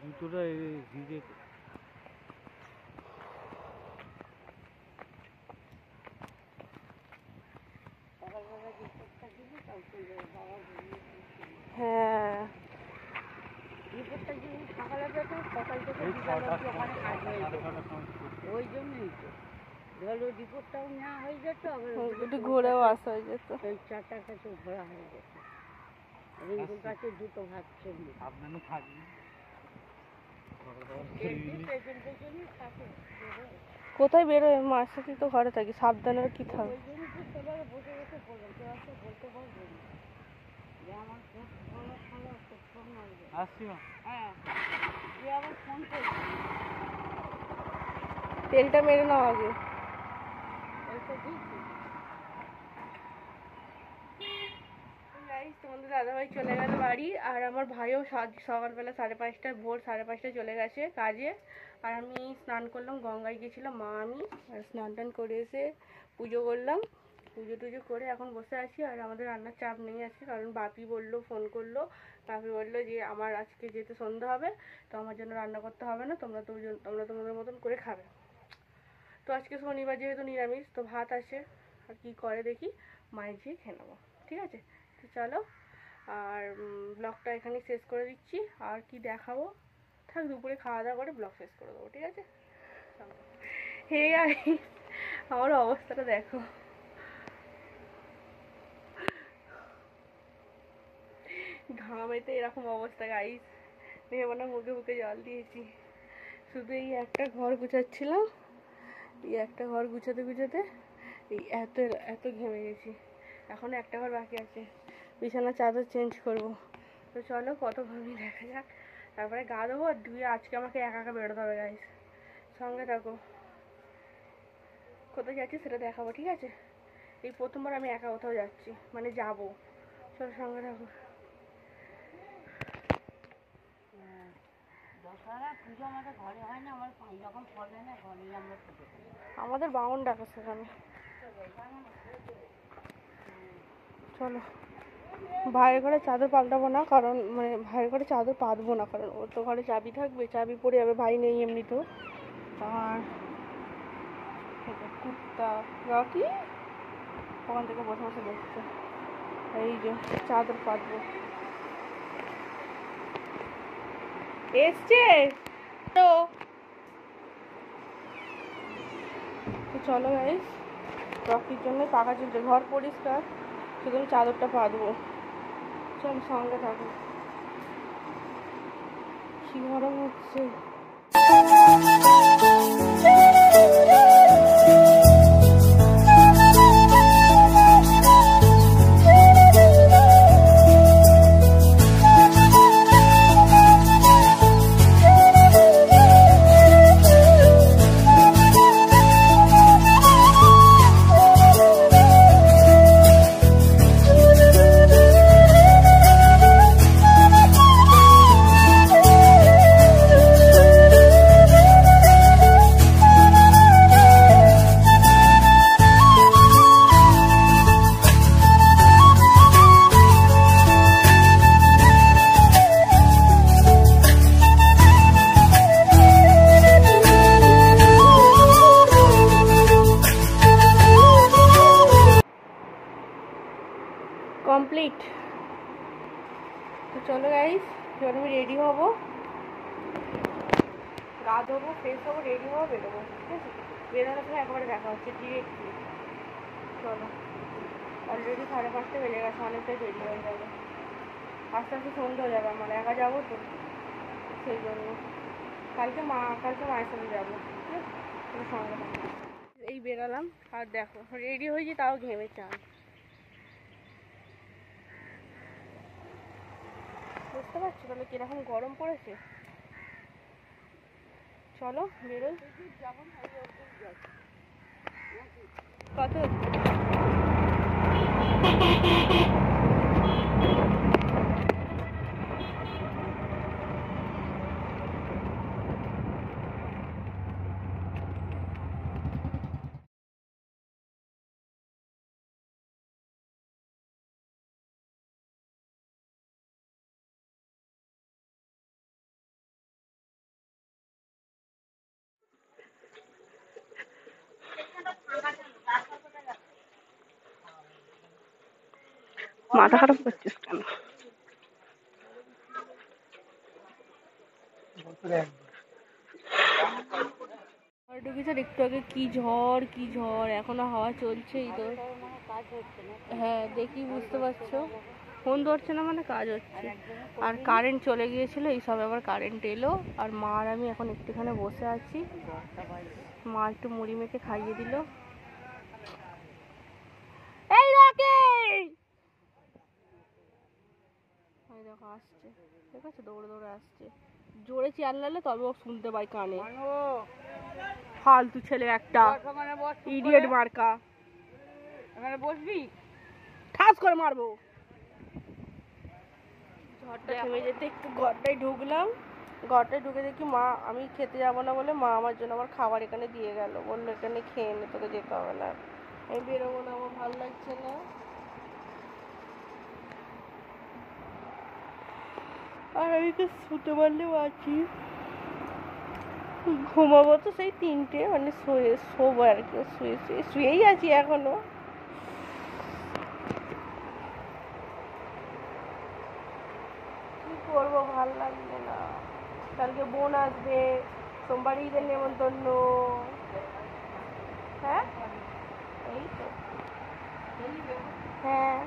জুতোটা ভিজে। হ্যাঁ ওই জন্যই তো ধরো রিপোর্টটাও নেওয়া হয়ে যেত, একটু ঘুরেও আসা হয়ে যেত, ওই 4টার কাছে ঘোরা হয়ে যেত। রিঙ্কুর কাছে দুটো ভাত চলবে, আপনারও থাকবে। কোথায় বেরোয়? মার সাথে তো ঘরে থাকি, সাবধানে কি থাকবে। ওই জন্য তো সেভাবে বসে বসে বললাম, কেউ আসতে বলতে পারবে না যে আমার খুব ভালো ভালো খুব ফোন মারবে। আসছি মা। হ্যাঁ, যে আবার ফোন করবে, তেলটা মেরে নাও আগে। ওইটা দিয়েছি। তোমাদের দাদাভাই চলে গেল বাড়ি, আর আমার ভাইও সকালবেলা 5:30 ভোর 5:30 চলে গেছে কাজে। আর আমি স্নান করলাম, গঙ্গায় গেছিলাম মা আমি, আর স্নান টান করে এসে পুজো করলাম, পুজো টুজো করে এখন বসে আছি। আর আমাদের রান্নার চাপ নেই আজকে, কারণ বাপি বললো, ফোন করলো, বাপি বললো যে আমার আজকে যেতে সন্ধ্যা হবে, তো আমার জন্য রান্না করতে হবে না, তোমরা তোমাদের মতন করে খাবে। তো আজকে শনিবার যেহেতু নিরামিষ, তো ভাত আছে, আর কী করে দেখি মায়ের ঝিয়ে খেয়ে নেবো, ঠিক আছে? তো চলো, আর ব্লগটা এখানেই শেষ করে দিচ্ছি। আর কি দেখাবো, থাক, দুপুরে খাওয়া দাওয়া করে ব্লগ শেষ করে দেবো, ঠিক আছে? হে গাইস, আমার অবস্থাটা দেখো, ঘামেতে এরকম অবস্থা গাইস, ভেবো না মুখে মুখে জল দিয়েছি। শুধু এই একটা ঘর গুছাচ্ছিলাম, এই একটা ঘর গুছাতে গুছাতে এই এত এত ঘেমে গেছি। এখনো একটা ঘর বাকি আছে, বিছানার চাদর চেঞ্জ করব। তো চলো কত ঘুমিয়ে দেখা যাক, তারপরে গা দেবো, আর ধুয়ে আজকে আমাকে একা একা বেরোতে হবে গাইস, সঙ্গে থাকো। কোথায় যাচ্ছি সেটা দেখাবো, ঠিক আছে? এই প্রথমবার আমি একা কোথাও যাচ্ছি, মানে যাবো, চলো সঙ্গে থাকো। দশহরা পুজো আমাদের ঘরে হয় না, আমার যখন ফল হয় না ঘরেই আমরা পুজো করি। আমাদের বামন ডাকা সেখানে। চলো, ভাইয়ের ঘরে চাদর পাল্টাবো না, কারণ মানে ভাইয়ের ঘরে চাদর পাতবো না, কারণ ওর তো ঘরে চাবি থাকবে, চাবি পড়ে যাবে, ভাই নেই এমনিতেও। আর কুত্তা রকি ওখান থেকে বসে বসে দেখছে, এই যে চাদর পাতবো এসছে। তো চলো গাইস, রকির জন্য পাকা চলছে, ঘর পরিষ্কার, শুধু চাদরটা পাতবো, চলো সঙ্গে থাকো। কি গরম হচ্ছে। কমপ্লিট। তো চলো গাইস, এবার আমি রেডি হবো, গা ধোবো, ফ্রেশ হবো, রেডি হবো, বেরোবো, ঠিক আছে? বেরোনোর সময় একবারে দেখা হচ্ছে ডিরেক্টলি। চলো, অলরেডি 5:30 বেজে গেছে, অনেকটাই দেরি হয়ে যাবে, আস্তে আস্তে সন্ধ্যে হয়ে যাবে, আমার একা যাবো তো, সেই জন্য কালকে মায়ের সাথে যাবো, ঠিক আছে? সঙ্গে এই বেরালাম, আর দেখো রেডি হয়েছি, তাও ঘেমে চান, বুঝতে পারছো তাহলে কিরকম গরম পড়েছে। চলো বেরোই, কত মাথা খারাপ করছিস কেন? ঢুকেছে একটু আগে, কি ঝড় এখনো হাওয়া চলছেই তো। মানে কাজ হচ্ছে না। হ্যাঁ দেখি বুঝতে পারছো, ফোন ধরছে না মানে কাজ হচ্ছে। আর কারেন্ট চলে গিয়েছিল, এই সব আবার কারেন্ট এলো। আর মা আর আমি এখন একটুখানি বসে আছি। মা একটু মুড়ি মেখে খাইয়ে দিল। এই রকি, এই দেখো আসছে, ঠিক আছে, দৌড়ে দৌড়ে আসছে। জোরে চিল্লালে তবে ও শুনতে পাই কানে। ফালতু ছেলে একটা, ইডিয়েট মার্কা। এখানে বসবি, ঠাস করে মারবো। ঝড়টা থেমে যেতে একটু ঘরটায় ঢুকলাম। ঘরটায় ঢুকে দেখি মা, আমি খেতে যাবো না বলে মা আমার জন্য আমার খাবার এখানে দিয়ে গেল, বললো এখানে খেয়ে নে, তোকে যেতে হবে না। আমি বেরোবো না, আমার ভালো লাগছে না। আর আমি তো শুতে পারলেও আছি, ঘুমাবো তো সেই 3টে, মানে শোবো আর কি, শুয়েই আছি এখনো। কি করবো, ভাল লাগছে না। কালকে বোন আসবে, সোমবার ঈদের নেমন্তন্ন। হ্যাঁ এই তো, হ্যাঁ।